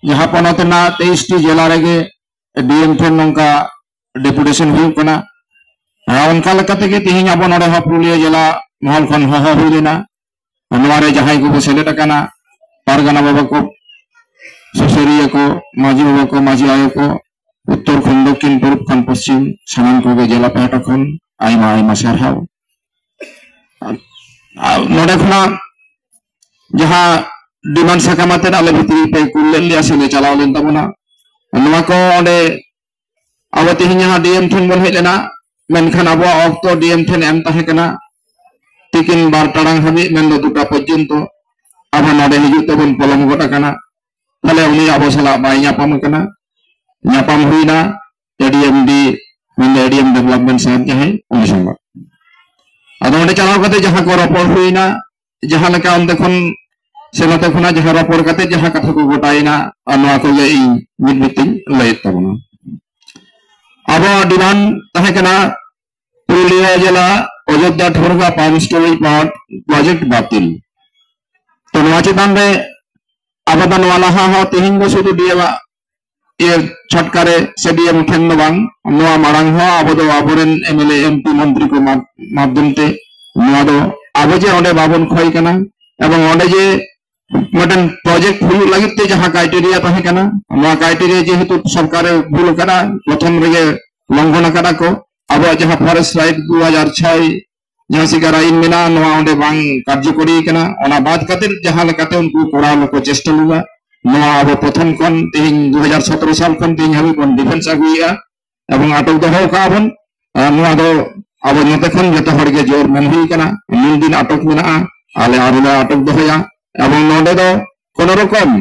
जहाँ पनतना 23 जिला रेगे डीएम ठेन नौका डेपुटेशन हुई उनका तेज अब नोड़े पुरुलिया जिला महल खन हह हुई लेना जहां को सेलेद पारगाना बाबा को सुसरिया को माझी बाबा को माझी आयो को उत्तर खन दक्षिण पूर्व खन पश्चिम सामान को जिला पहाटा खन आयमा आयमा सारहाव नोड़े खना जहां डिमांड साकामाते आले भितरी पे कुल लिया से चलाव लेन तबना नवा को ओंडे अब तेज जहां डीएम ठेन बन हेज लेना मेनखान अब अक्तो डीएम ठेन एम ताहे कना तिकिन 12 टाड़ांग हाबि मेन दो 2टा पर्यंत अब नोडे हिजुग तबन पलम गोटा कना ताले उनी अब साला बाय ᱧᱟᱯᱟᱢ कना ᱧᱟᱯᱟᱢ हुईना एडीएमडी मेन एडीएम डेवलपमेंट साहब जहां उनी संग अदो ओंडे चलाव कते जहां को रपड़ हुईना जहां लेका ओंदे खन से नते खना जहां रपड़ कते जहां कथा को गोटाइना नवा को जे इन मिड मीटिंग लय तबना अब डिमांड ताहे कना पुरुलिया जिला अयोध्या ठोरगा पांच स्टोरी प्लॉट प्रोजेक्ट बातिल तो नवा चितान रे आबदन वाला हा तेहिं दो सुदु दिया ये छटकारे से डीएम ठेन बांग नवा मारांग हो अब दो आबोरेन एमएलए एमपी मंत्री को माध्यम ते नवा दो आबो जे ओंडे बाबन खोय कना एवं ओंडे जे मटन प्रोजेक्ट हुई लगिते जहां क्राइटेरिया ताहे कना नवा क्राइटेरिया जेहेतु सरकार भूल करा प्रथम रे लंघन करा को अब जहां फॉरेस्ट राइट 2006 जहां सिकार आईन मेना नवा ओंडे बांग कार्यकरी कना ओना बाद कते जहां लकाते उनको कोराव को चेष्टा लुगा नवा अब प्रथम कोन तेहिं 2017 साल कोन तेहिं हाबि कोन डिफेंस आगुइया एवं अटक दो का बन नवा दो अब नते खन जतो हर के जोर मन हुई कना नील दिन अटक मेना आले आरुला अटक दोया एवं नोडे दो कोन रकम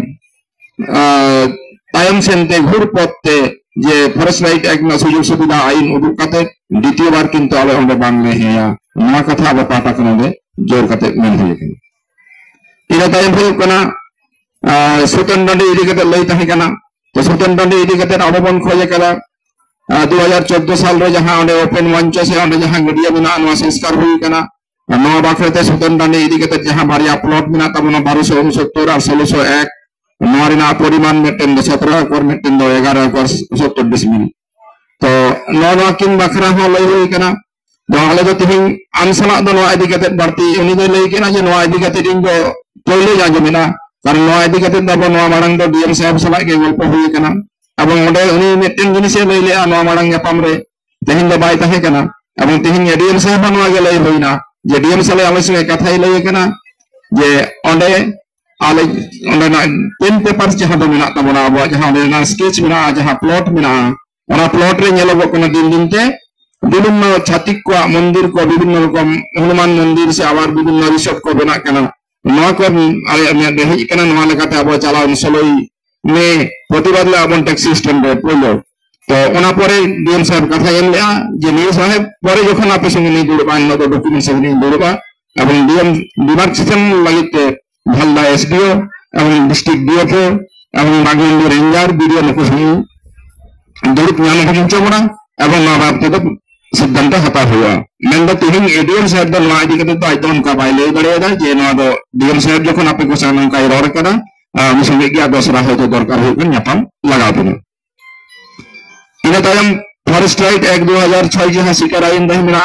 तायम सेनते घुर पत्ते जे फॉरेस्ट राइट एक्ट ना सुजुग सुविधा आईन उदुक काते द्वितीय बार किंतु आले ओंडे बांग ले हेया नवा कथा अब पाटा कनोदे जोर काते मेन हुई कना इना तायम हुई कना सुतन डंडी इदी काते लई ताहे कना तो सुतन डंडी इदी काते अब बन खोजे कला 2014 साल रे जहां ओंडे ओपन मंच से ओंडे जहां गडिया बिना नवा संस्कार हुई कना नवा बाखरते सुतन डंडी इदी काते जहां बारिया प्लॉट बिना तबना 1269 और 1601 नवा रिना परिमाण मेटेन 17 एकड़ मेटेन 11 एकड़ 70 डिसमिल तो नवा किन बखरा हो लई हुई कना दो आले दो तिहिं आनसला दो नवा इदी काते बारती उनी दो लई केना जे नवा इदी काते दिन दो पहिले जाजमेना कारण नवा इदी काते दबो नवा मारंग दो डीएम साहब सला के गल्प हुई कना अब ओंडे उनी मेटेन जिनिस लई ले नवा मारंग यापाम रे तेहिं दो बाय ताहे कना अब तेहिं डीएम साहब नवा के लई होइना जे डीएम साले आले से कथाई लई कना जे ओंडे आले ओंडे ना पेन पेपर्स जहां दो मेना तबना अब जहां ओंडे ना स्केच मेना जहां प्लॉट मेना ओना प्लॉट रे नेलो को दिन दिन ते विभिन्न छातिक को मंदिर को विभिन्न रकम हनुमान मंदिर से आवार विभिन्न रिसोर्ट को बना कना नवा को आले हेज कना नवा लेकाते अब चलाव 16 में प्रतिबाद ले अब टैक्सी स्टैंड रे पहलो तो ओना परे डीएम साहब कथा एम ले जे नियो साहब परे जखन आपे संगे नहीं दुड़बा न तो डॉक्यूमेंट संगे नहीं दुड़बा एवं डीएम डिमार्केशन लगिते भालदा एसडीओ एवं डिस्ट्रिक्ट डीएफओ एवं बागेंद्र रेंजर बीडीओ नको संगे दुड़ुब ᱧᱟᱢ हजम चबना एवं नवा बात तो सिद्धांत हता हुआ मेन दो तिहिं एडीएम साहब दो नवा इदी कते तो आज उनका बाय लई दड़ेदा जे नवा दो डीएम साहब जखन आपे को सामने का रोड करा उनि संगे गया दसरा होतो दरकार हो कन ᱧᱟᱯᱟᱢ लगाव बना इन तायम फॉरेस्ट राइट एक्ट 2006 जहां सिकार आईन दह मेना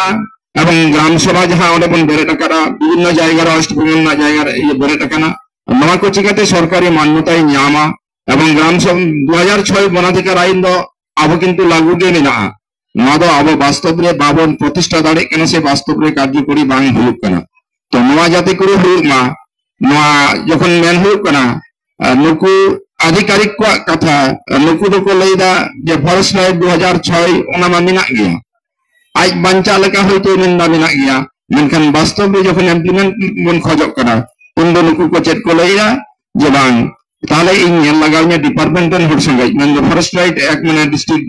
एवं ग्राम सभा जहां ओंडे बन बेरेट करा विभिन्न जायगा रे वेस्ट बेंगल ना जायगा रे ये बेरेट कना नवा को चिकाते सरकारी मान्यता ᱧामा एवं ग्राम सभा 2006 वनाधिकार आईन दो अब किंतु लागू गे मेना नवा दो अब वास्तव रे बाबन प्रतिष्ठा दाड़े कना से वास्तव रे कार्यकरी बांग हुई कना तो नवा जाति करे हुई मा नवा जखन मेन हुई कना नुकु आधिकारिक को कथा नुकु दो को लईदा जे फॉरेस्ट राइट 2006 ओना मा मेना गया आज बंचा लेका होइतो निंदा मेना गया मेनखान वास्तव रे जखन इम्प्लीमेंट बन खोजक कना उन दो नुकु को चेक को लईदा जे बांग ताले इन नेल लगावने डिपार्टमेंटल हर संगे मेन दो फॉरेस्ट राइट एक माने डिस्ट्रिक्ट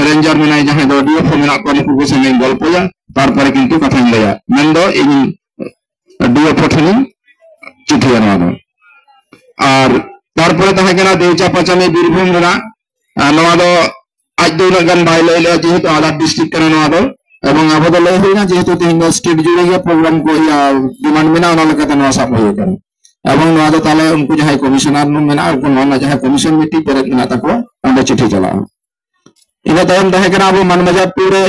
रेंजर मेना जहां दो डीएफओ मेना को नुकु को संगे गल्पया तार परे किंतु कथा लया मेन दो इन डीएफओ ठनी चिठी आना और तारपरे ताहे कना देवचा पचामे बीरभूम रेना नवा दो आज दो गन बाय लई ले जेहेतु आधार डिस्ट्रिक्ट कना नवा दो एवं अब दो लई होइना जेहेतु तेहिं स्टेट जुड़े गया प्रोग्राम को या डिमांड मेना ओना लेकाते नवा साब होय कना এবং নয়া दो ताले उनको जहां कमिशनर मेना उनको नया जहां कमिशन मीटिंग पेरेज मेना तको अंदर चिट्ठी चला इना तायम तहे कना अब मानबाजार टूरे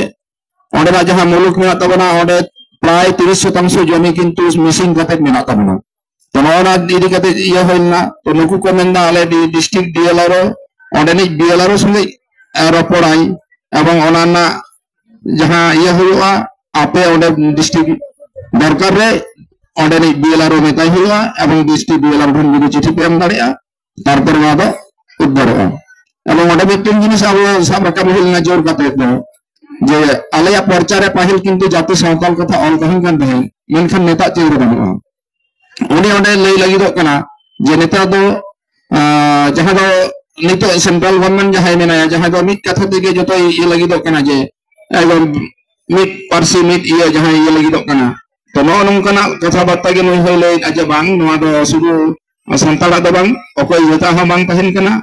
ओंडे जहां मुलुक मेना तबना ओंडे प्राय 30% जमी किंतु मिसिंग कते मेना तबना तो नया इदी कते इया होइना तो नुकु को मेनदा आले डिस्ट्रिक्ट डीएलआरओ ओंडे नि डीएलआरओ संगे रपड़ाई एवं ओनाना जहां इया हुआ आपे ओंडे डिस्ट्रिक्ट दरकार रे ओंडे नि डीएलआरओ मेताई हुआ एवं डिस्ट्रिक्ट डीएलआरओ ठन जुदी चिठी पे एम दाड़िया तारपर नया दो उद्धारआ एवं ओंडे मिटिंग जिनिस अब साब राकाब हुइना जोर कते दो जे आलेया प्रचारे पाहिल किंतु जाति सावताल कथा ऑल कहिन कान तहे मेनखान नेता चेहरा बनुआ उनी ओंडे लई लागिदो कना जे नेता दो जहां दो नितो सेंट्रल गवर्नमेंट जहां मेनाया जहां दो मिट कथा तेगे जतो ये लागिदो कना जे एकदम मिट पार्सी मिट ये जहां ये लागिदो कना तो नो नंकना कथा बार्ता गे नय होय लई अजे बांग नोआ दो सुदु संताला दो बांग ओकोय जता ह बांग तहेन कना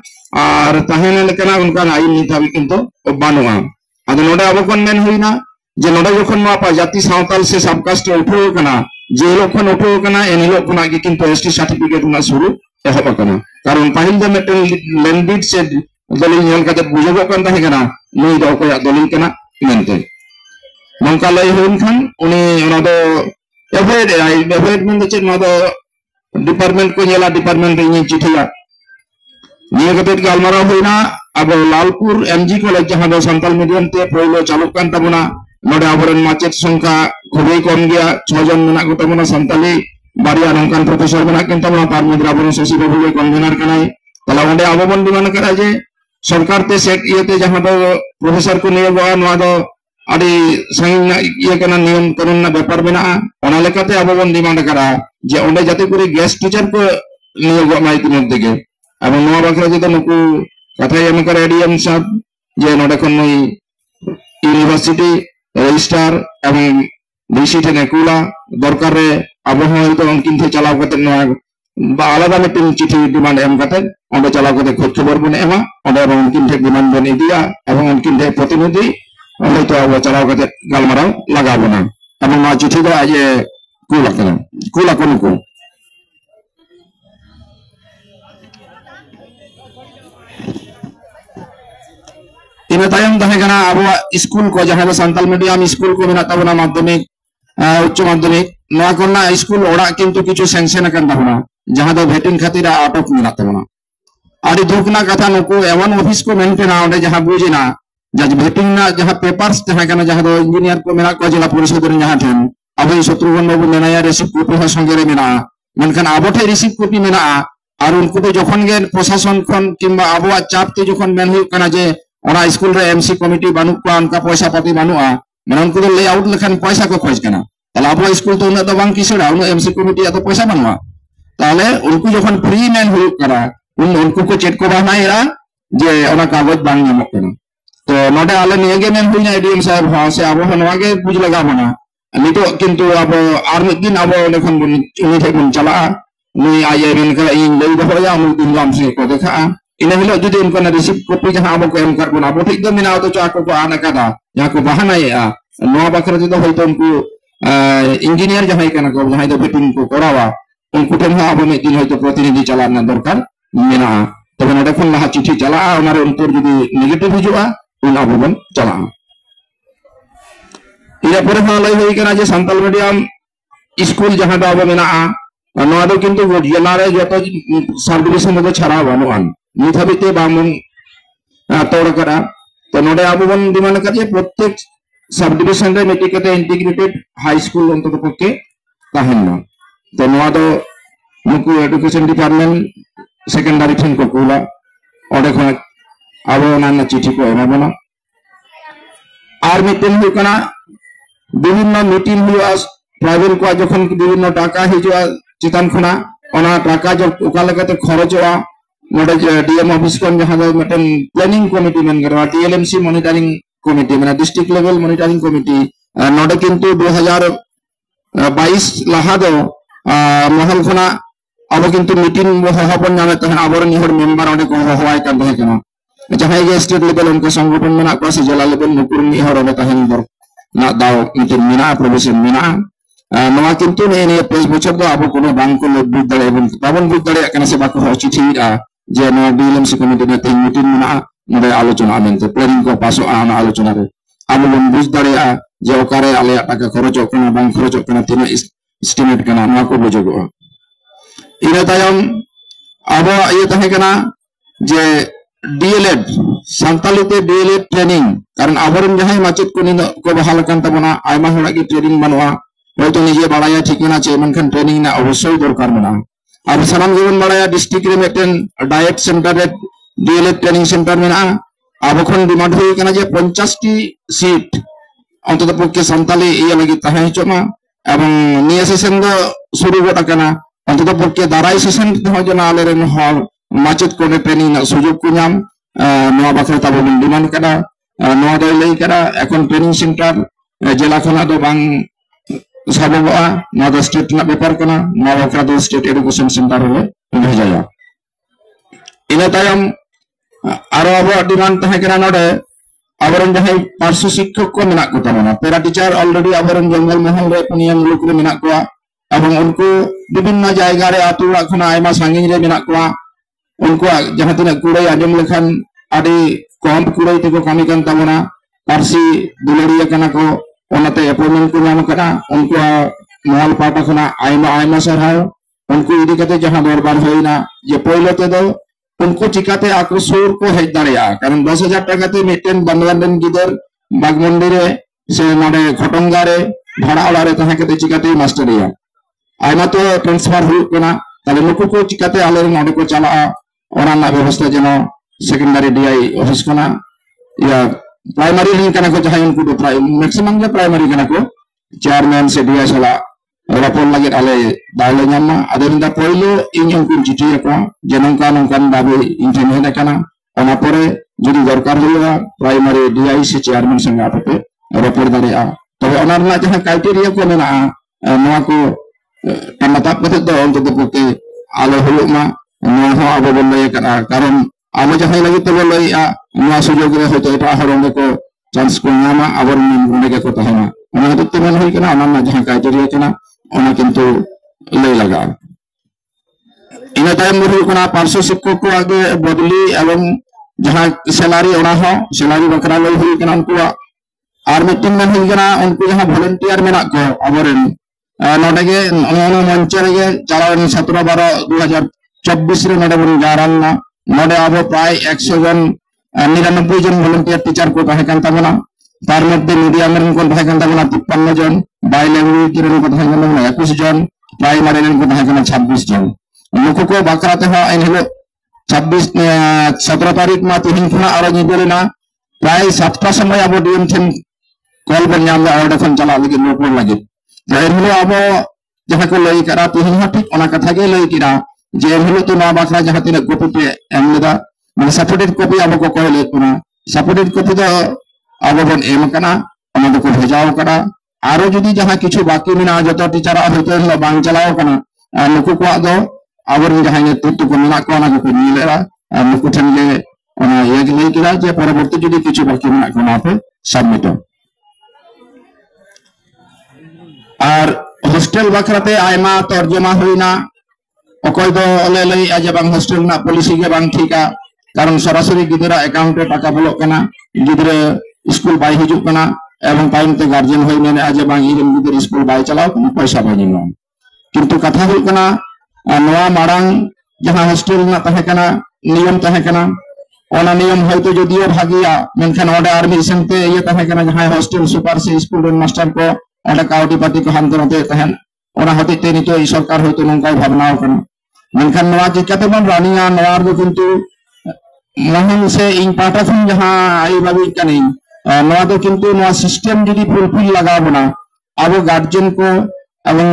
और तहेन लेकना उनका आईन निताबी किंतु बानुआ आदो नोडे अब कोन मेन हुइना जे नोडे जखन नोआ जाति सावताल से सबकास्ट उठो कना जे लोखन उठो कना एन लोक कोना गे किंतु एसटी सर्टिफिकेट ना शुरू एहब कना कारण पाहिल दो मेटल लैंडबिट से दलिल नेल कते बुझगो कन तहे कना नई दो कोया दलिल कना मेनते नंका लई होइन खान उनी ओना दो एवॉइड में चेक ना दो डिपार्टमेंट को नेला डिपार्टमेंट रे चिठिया निये कते गालमारा होइना अब लालपुर एमजी कॉलेज जहां दो संताल मीडियम ते पहिलो चालू कान तबना नोडे आबरन माचेत संख्या खुबई कम गया 6 जन मेना को तबना संताली बारिया नंकान प्रोफेसर मेना किन तबना तार मध्य आबरन शशि बाबू के कन्वीनर कनाई तला ओंडे आबोबन डिमांड करा जे सरकार ते सेक इयते जहां दो प्रोफेसर को नियोगआ नोआ दो आदि संगिना इया कना नियम कानून ना व्यापार मेना ओना लेकाते आबोबन डिमांड करा जे ओंडे जाते करे गेस्ट टीचर को नियोगआ माइति मध्य के अब नोआ बाखरा जे नुकु कथा एम करे एडीएम साहब जे नोडे खन यूनिवर्सिटी रजिस्ट्रार एवं डीसी ठेने कुला दरकार रे अब तो उनकिन थे चलाव कते नोआ आलादा मिटिंग चिठी डिमांड एम कते ओंडे चलाव कते खोज खबर बन एमा ओंडे उनकिन थे डिमांड बन इदिया एवं उनकिन थे प्रतिनिधि ओंडे तो अब चलाव कते गालमाराव लगाबोना एवं नोआ चिठी दो आज कुला को नुकु इन तायम तहेगना अब स्कूल को जहां संताल मीडियम स्कूल को मेना तबना माध्यमिक उच्च माध्यमिक नोआ कोना स्कूल ओड़ा किंतु किछु सेंक्शन करन तबना जहां दो भेटिंग खातिर आटक मेना तबना आदि दुखना कथा नुको एवन ऑफिस को मेंटेन आउंडे जहां बुझिना जज भेटिंग ना जहां पेपर्स जहां कना जहां दो इंजीनियर को मेना को जिला परिषद रे जहां ठेन अब शत्रुघ्न बाबू मेनाया रिसीव कॉपी संगे रे मेना मेनखान आबोठे रिसीव कॉपी मेना और उनको तो जखन गे प्रशासन खन किंबा आबोआ चाप ते जखन मेन हुई कना जे ओना स्कूल रे एमसी कमिटी बानु को उनका पैसा पाती बानुआ माने उनको ले आउट लेखान पैसा को खोज कना ताले अब स्कूल तो उना तो बांग किसड़ा उन एमसी कमिटी तो पैसा बानुआ ताले उनको जखन फ्री मैन हुई करा उनको को चेक को बानायरा जे ओना कागज बांग नामक कना तो नोडे आले नियगे मैन हुइना एडीएम साहब हा से अब नोआ गे बुझ लगा बना नितो किंतु अब आर मिद दिन अब लेखन बन उनी थे बन चला नुई आये मेन करा इन लई दहोया उन दिन गाम से को देखा इन हिलो जुदी उनको ना रिसीव कॉपी जहां अब को एम कर बना अब ठीक दो मिना तो चाको को आना कदा जहां को बहानाया नोआ बकरा जो होइतो उनको इंजीनियर जहां कना को जहां दो फिटिंग को करावा उनको ठन अब में दिन होइतो प्रतिनिधि चलाना दरकार मिना तब नोडे खन लहा चिठी चला हमारे उनपर जुदी नेगेटिव हिजुआ उन अब बन चला इया परे हा लई होई कना जे संताल मीडियम स्कूल जहां दो अब मिना नोआ दो किंतु जिला रे जतो सब डिवीजन दो छाड़ा बानुआन नित हाबिते बामुन तोड़ करा तो नोडे अब बन डिमांड करे प्रत्येक सब डिवीजन रे मिटिकते इंटीग्रेटेड हाई स्कूल अंतत पक्के ताहेना तो नोआ दो नुकु एजुकेशन डिपार्टमेंट सेकेंडरी ठन को कुला ओडे खन अब नाना चिठी को एमाबना आर मिटिंग हुई कना विभिन्न मीटिंग हुआ प्राइवेट को जखन विभिन्न टाका हिजुआ चितान खना ओना टाका जो ओका लगते खरचवा नोडे डीएम ऑफिस को जहां दो मिटन प्लानिंग कमिटी मेन करवा टीएलएमसी मॉनिटरिंग कमिटी माने डिस्ट्रिक्ट लेवल मॉनिटरिंग कमिटी नोडे किंतु 2022 लाहा दो महल खना अब किंतु मीटिंग हहपन नामे तहन आबर निहर मेंबर ओडे को हवाय kan तहे कना जहां गे स्टेट लेवल उनके संगठन मेना को से जिला लेवल नुकुर निहर ओडे तहन दर ना दाव मीटिंग मेना प्रोविजन मेना नवा किंतु ने 5 बछर दो अब कोनो बांग को बुझ दाड़े एवं बाबन बुझ दाड़े कना से बाको हो चिठिया जे नवा डीएलएमसी कमिटी ने तेज मीटिंग मेना नडे आलोचना मेनते प्लानिंग को पासो आना आलोचना रे अब बन बुझ दाड़े जे ओकारे आले टाका खरचो कना बांग खरचो कना तिना एस्टिमेट कना नवा को बुझोगो इना तायम अब ये तहे कना जे डीएलएड सांताली ते डीएलएड ट्रेनिंग कारण आबरन जहां माचित को निनो को बहाल कान तबना आयमा होड़ा की ट्रेनिंग बनवा होयतो निजे बाड़ाया ठीक ना चे मनखन ट्रेनिंग ना अवश्य दरकार मेना अब सानाम जीवन बाड़ाया डिस्ट्रिक्ट रे मेटेन डाइट सेंटर रे डीएलएड ट्रेनिंग सेंटर मेना अब खन डिमांड हुई कना जे 50 टी सीट अंतत पक्षे सांताली ये लगी तहे चमा एवं निया सेशन दो शुरू गोटा कना अंतत पक्षे दाराई सेशन हो जना आले रे हॉल माचित को ट्रेनिंग ना सुजोग को नाम नवा बखरा ताबो डिमांड कना नवा दो लई कना एकोन ट्रेनिंग सेंटर जिला खना दो बांग साबोगा नवा स्टेट ना पेपर कना नवा बखरा दो स्टेट एजुकेशन सेंटर रे भेजाया इना तायम आरो अब डिमांड तहे कना नडे आवरन जहां पार्श्व शिक्षक को मेना को तमना पेरा टीचर ऑलरेडी आवरन जंगल महल रे पुनियम लोक रे मेना को एवं उनको विभिन्न जायगा रे आतुड़ा खना आयमा सांगिन रे मेना को उनको जहां तिना कुड़ाई आजम लेखन आदि कम कुड़ाई ते को कमी कान तमना पार्सी दुलड़िया कना को ओनाते अपॉइंटमेंट को नाम कना उनको महल पाटा खना आयमा आयमा सरहाव उनको इदी कते जहां दरबार होइना जे पहले ते दो उनको चिकाते आको सुर को हेज दाड़िया कारण 10,000 टाका ते मिटेन बंदवान गिदर बागमंडी रे से नाडे घटंगा रे भाड़ा वाला रे तहे कते चिकाते मास्टरिया आयमा तो ट्रांसफर हुई कना ताले नुकु को चिकाते आले नाडे को चला ओना ना व्यवस्था जनो सेकेंडरी डीआई ऑफिस कना या प्राइमरी लिंक कना को जहां उनको तो मैक्सिमम जे प्राइमरी कना को चेयरमैन से डीआई सला रपोर लगे आले दाले नामा अदरिंदा पहले इन उनको चिठी को जनंका नंकान दाबी इंटरनेट हेना कना ओना परे जदि दरकार हुआ प्राइमरी डीआई से चेयरमैन संगे आपे रपोर दाड़िया तबे ओना रना जहां क्राइटेरिया को मेना नवा को टमाताप कते दो अंत पके आले हुलुमा नवा हो अब बन लय कना कारण आलो जहां लगी तबे लयआ नवा सुजोग रे होतो एटा हरंगे को चांस को नामा आबर उनके को तहना ओना तो तेमन होई कना ओना जहां क्राइटेरिया कना ओना किंतु लय लगा इना टाइम में कना पार्श्व शिक्षक को आगे बदली एवं जहां सैलरी ओना हो सैलरी बकरा लय हुई कना उनको आर मिटिंग में हुई कना उनको जहां वॉलंटियर मेना को अबरन नोडेगे ओना मंच रे चलावन 17/12/2024 रे नोडे बन जारालना नोडे अब प्राय 100 जन 99 जन वॉलंटियर टीचर को तहे कान तबना तार मध्य मीडियम रे को तहे कान तबना 53 जन बाय लैंग्वेज रे को तहे कान तबना 21 जन प्राइमरी रे को तहे कान 26 जन नुकु को बाकराते हो इन हेलो 17 तारीख मा तिहिन खना आरो निदेना प्राय 7टा समय अब डीएम थेन कॉल बन नाम ऑर्डर खन चला लगे नोट लगे जाहिर हेलो अब जहां को लई करा तिहिन ह ठीक ओना कथा के लई किरा जे हेलो तो ना बाकरा जहां तिना कॉपी पे एम लेदा माने सपोर्टेड कॉपी अब को कहले कोना सपोर्टेड कॉपी तो अब बन एम कना ओना को भेजाओ करा आरो जदी जहां किछु बाकी मेना जतो टीचर होतो हेलो बांग चलाओ कना नुकु को दो आवर जहां ने तुतु को मेना को ना को निलेरा नुकु ठन ले ओना ये लई किरा जे परवर्ती जदी किछु बाकी मेना को ना पे सबमिट और हॉस्टल बखराते आयमा तर्जमा हुईना अकय दो ले लई आज बांग हॉस्टल ना पॉलिसी के बांग ठीका कारण सरासरी गिदरा अकाउंट रे टाका बोलो कना गिदरे स्कूल बाय हिजु कना एवं टाइम ते गार्जियन होई मेने आज बांग इरम गिदर स्कूल बाय चलाओ कना पैसा बाय निनो किंतु कथा हुई कना नवा मारांग जहां हॉस्टल ना तहे कना नियम तहे कना ओना नियम होयतो जदियो भागिया मेनखान ओडे आर्मी सेंते ये तहे कना जहां हॉस्टल सुपर से स्कूल रे मास्टर को ओडे काउटी पार्टी को हांतरते तहन ओना होते ते नितो सरकार होयतो नंका भावनाओ कना मेनखान नवा चिकाते बन रानिया नवा दो किंतु महन से इन पाटा खन जहां आई बाबी कनी नवा दो किंतु नवा सिस्टम जदी फुलफिल लगा बना अब गार्जियन को एवं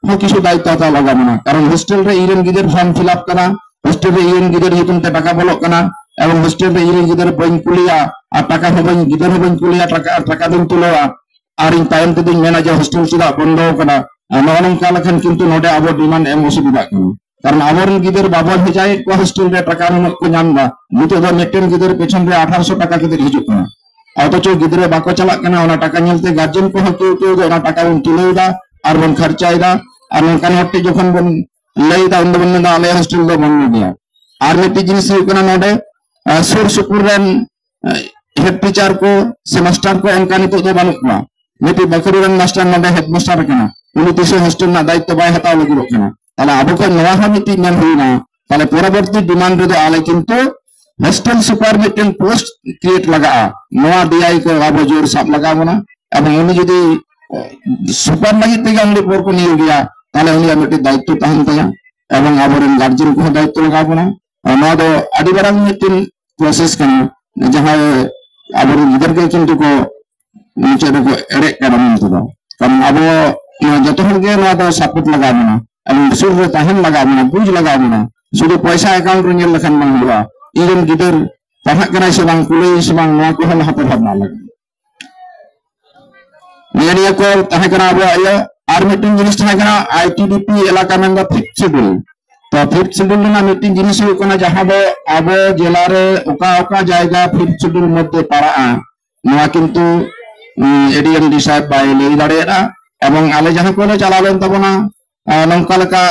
हो किछु दायित्व लगा बना कारण हॉस्टल रे इरेन गिदर फॉर्म फिलअप करा हॉस्टल रे इरेन गिदर हितुन ते टाका बोलो कना एवं हॉस्टल रे इरेन गिदर बइन कुलिया आ टाका हो बइन गिदर हो बइन कुलिया टाका दिन तुलोआ आर इन टाइम ते दिन मेना जे हॉस्टल सिदा बंदो कना नवन का लखन किंतु नोडे अब डिमांड एम असुविधा कना कारण आवर गिदर बाबर हे जाय को हॉस्टल रे टाका न को नामदा नितो दो नेटेन गिदर पेछन रे 1800 टाका गिदर हिजु कना अतचो गिदरे बाको चला कना ओना टाका नेलते गार्जियन को हकियो तो ओना टाका उन तुलेदा और बन खर्चा और नौकान हटे जखन बन लैदा उन बन मेना आले हॉस्टल दो बन गया और मिट्टी जिनिस हुकना नोडे सुर सुपुर रेन हेड टीचर को सेमेस्टर को एनका नितो दो बानुआ मिट्टी बकरू रेन मास्टर नोडे हेड मास्टर कना उनी तिसे हॉस्टल ना दायित्व बाय हताव लगिरो कना ताले आबो को नवा हा मिट्टी मेन हुइना ताले परवर्ती डिमांड रे दो आले किंतु हॉस्टल सुपर मिट्टी पोस्ट क्रिएट लगा नवा डीआई को आबो जोर साप लगा बना एवं उनी जदी सुपर लगी तेगा उनी पोर को नियो गया ताले उनी मिट्टी दायित्व तहन तया एवं आबोरेन गार्जियन को दायित्व लगा बना नवा दो आदि बरांग मिट्टी प्रोसेस कना जहां आबोरेन गिदर के किंतु को नीचे को एड़े करा मिलतो कारण आबो जतो हर के नवा दो सपोर्ट लगा बना एवं सुर रे तहन लगा बना बुझ लगा बना सुदु पैसा अकाउंट रे नेल लखन मान हुआ इजन गिदर पढ़ा कना से बांग कुले से बांग नवा को हल हाथ भावना लगा निया को तह कना आबो आया आर मिटिंग जिनिस तह कना आईटीडीपी इलाका में दा फिक्स शेड्यूल तो फिफ्थ शेड्यूल ना मिटिंग जिनिस हुकना जहां दो आबो जिला रे ओका ओका जायगा फिफ्थ शेड्यूल मध्ये पड़ा नवा किंतु एडीएम डिसाइड बाय ले दाड़ेरा एवं आले जहां को चलालेन तबना नंका लका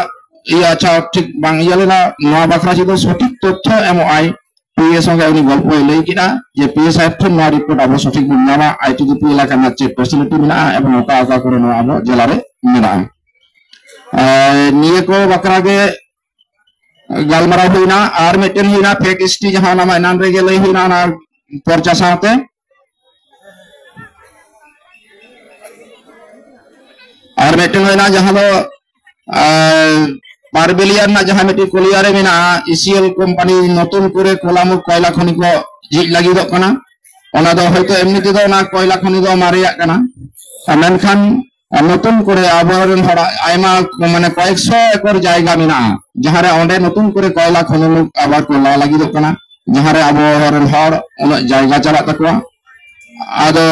ये अच्छा ठीक बांग इयालेना नवा बखरा जिदो सठिक तथ्य एमो आई पीएस संगे उनी गल्प लई किना जे पीएस एफ नवा रिपोर्ट आबो सठिक नामा आईटीडीपी इलाका में चेक फैसिलिटी मेना एवं ओका ओका करे नवा आबो जिला रे मेना निये को बकरा के गालमारा हुईना और मिटन हुईना फेक हिस्ट्री जहां नामा इनाम रे गे लई हुईना ना पर्चा साथे और मिटन हुईना जहां दो बारबेलियन ना जहां मिटि कोलिया रे मेना ईसीएल कंपनी नतुन करे कोलामु कोयला खनि को झिज लागि दो कना ओना दो होयतो एमनि ते दो ना कोयला खनि दो मारिया कना मेनखान नतुन करे आबोरेन हड़ा आयमा माने कयेकशो एकर जायगा मेना जहां रे ओंडे नतुन करे कोयला खनि आबार को ला लागि दो कना जहां रे आबोरेन हड़ उन जायगा चला तकवा आदो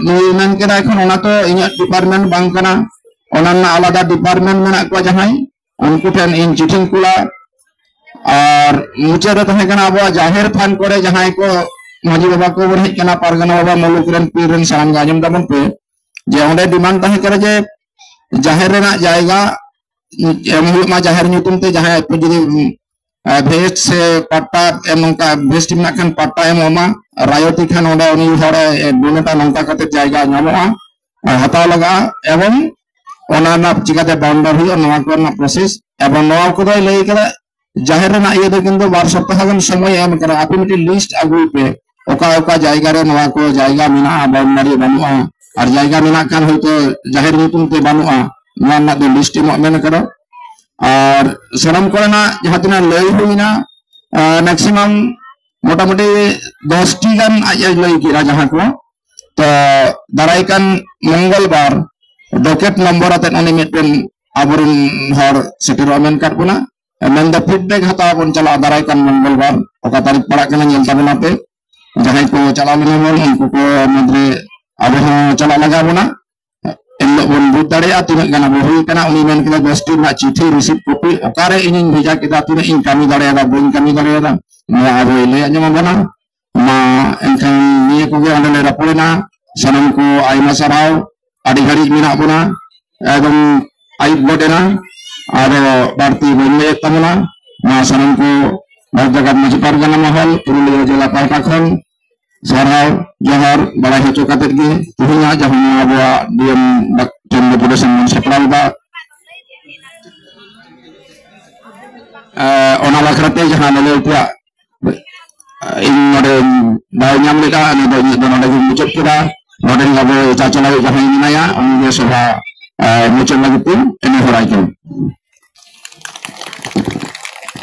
नुई मेन केदा एखन ओना तो इnya डिपार्टमेंट बांग कना ओना ना आलादा डिपार्टमेंट मेना को जहां उनको ठेन इन चिठिन कुला और मुचे रे तहे कना आबो जाहिर फान करे जहां को माजी बाबा को बर हेज कना पारगना बाबा मलुक रेन पीर रेन साराम गाजम दाबन पे जे ओंडे डिमांड तहे करे जे जाहिर रेना जायगा एम हुमा जाहिर ᱧᱩᱛᱩᱢ ते जहां को जदी भेस्ट से पट्टा एमं का भेस्ट में खान पट्टा एममा रायती खान ओंडे उनी हरे बुनेटा नंका कते जायगा नामोआ हताव लगा एवं ओना ना चिकाते बाउंडर हुई नवा को ना प्रोसेस एवं नवा को दो लई करा जाहिर ना ये दो किंतु 12 सप्ताह गन समय एम करा आपे मिटी लिस्ट आगु पे ओका ओका जायगा रे नवा को जायगा मिना बाउंडरी बनुआ और जायगा मेना खान होतो जाहिर ᱧᱩᱛᱩᱢ ते बानुआ नवा ना दो लिस्ट एम मेन करो और सनम कोना जहां तना लई हुईना मैक्सिमम मोटा मोटी 10 टी गान आज लई किरा जहां को तो दारायकान मंगलवार डॉकेट नंबर आते उनी मिटन आबोरन हर सेटलमेंट काट बना मेन द फीडबैक हता बन चला दारायकान मंगलवार ओका तारीख पड़ा कना नेल ताबना पे जहां को चला लेना बोल उनको को मद्रे अब चला लगा बना इन बन बुद दाड़े तिना गाना बहि कना उनी मेन केदा 10 टी ना चिठी रिसीव कॉपी ओकारे इन भेजा केदा तिना इन कामी दाड़े दा बन कामी दाड़े दा मा आबो ले अजमा बना मा एनखान निये को गे अंडले रपड़ेना सनम को आइमा सराव आदि घड़ी मेना बना एकदम आई बडेना और बारती बने तमना मा सनम को बार जगत में पारगना महल पुरुलिया जिला पाटा खन सराव जोहर बड़ा हेचो काते गे तुहिना जहां आबो डीएम डॉक्टर डेपुटेशन सपराव बा ओना बखराते जहां नले उपिया इन नोडे दाय नाम लेका अनि दो नोडे मुचत केदा नोडे आबो चाचला जहां इनाया उनी सभा मुचत लगिते एने होराय के